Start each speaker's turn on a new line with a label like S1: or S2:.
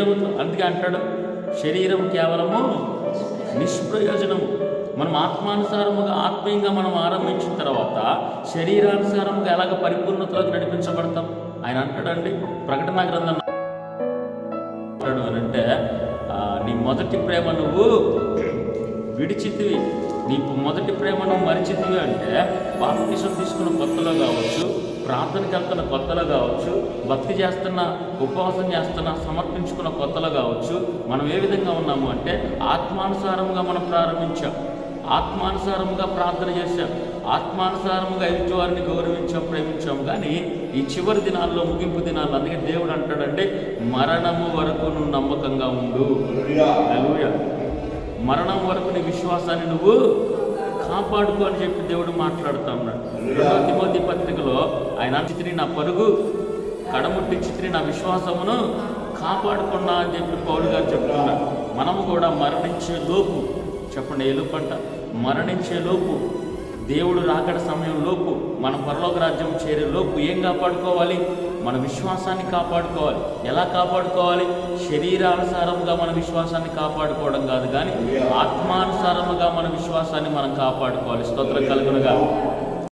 S1: అందుకే అంటాడు, శరీరం కేవలము నిష్ప్రయోజనము. మనం ఆత్మానుసారముగా ఆత్మీయంగా మనం ఆరంభించిన తర్వాత శరీరానుసారముగా ఎలాగ పరిపూర్ణతలోకి నడిపించబడతాం. ఆయన అంటాడండి ప్రకటన గ్రంథం అంటాడు అని అంటే, నీ మొదటి ప్రేమ నువ్వు విడిచితివి, నీ మొదటి ప్రేమ నువ్వు మరిచితివి అంటే బాప్తిసం తీసుకున్న కొత్తలో కావచ్చు, ప్రార్థనకి వెళ్తున్న కొత్తలో కావచ్చు, భక్తి చేస్తున్న, ఉపవాసం చేస్తున్న, సమర్పించుకున్న కొత్తలో కావచ్చు, మనం ఏ విధంగా ఉన్నాము అంటే ఆత్మానుసారంగా మనం ప్రారంభించాం, ఆత్మానుసారంగా ప్రార్థన చేశాం, ఆత్మానుసారంగా ఎదుటివారిని గౌరవించాం, ప్రేమించాం. కానీ ఈ చివరి దినాల్లో, ముగింపు దినాల్లో అందుకే దేవుడు అంటాడంటే మరణము వరకు నువ్వు నమ్మకంగా ఉండు. హల్లెలూయా. మరణం వరకు నీ విశ్వాసాన్ని నువ్వు కాపాడుకో అని చెప్పి దేవుడు మాట్లాడుతూ ఉన్నాడు. 2 తిమోతి పత్రికలో ఆయన చిత్రి నా పరుగు కడముట్టి చిత్రి నా విశ్వాసమును కాపాడుకున్నా అని చెప్పి పౌలు గారు చెప్తున్నారు. మనము కూడా మరణించే లోపు, చెప్పండి ఏ లోపు అంట, మరణించే లోపు, దేవుడు రాకడ సమయం లోపు, మన పరలోక రాజ్యం చేరే లోపు ఏం కాపాడుకోవాలి? మన విశ్వాసాన్ని కాపాడుకోవాలి. ఎలా కాపాడుకోవాలి? శరీరానుసారముగా మన విశ్వాసాన్ని కాపాడుకోవడం కాదు, కానీ ఆత్మానుసారముగా మన విశ్వాసాన్ని మనం కాపాడుకోవాలి. స్తోత్రం కలుగునుగా.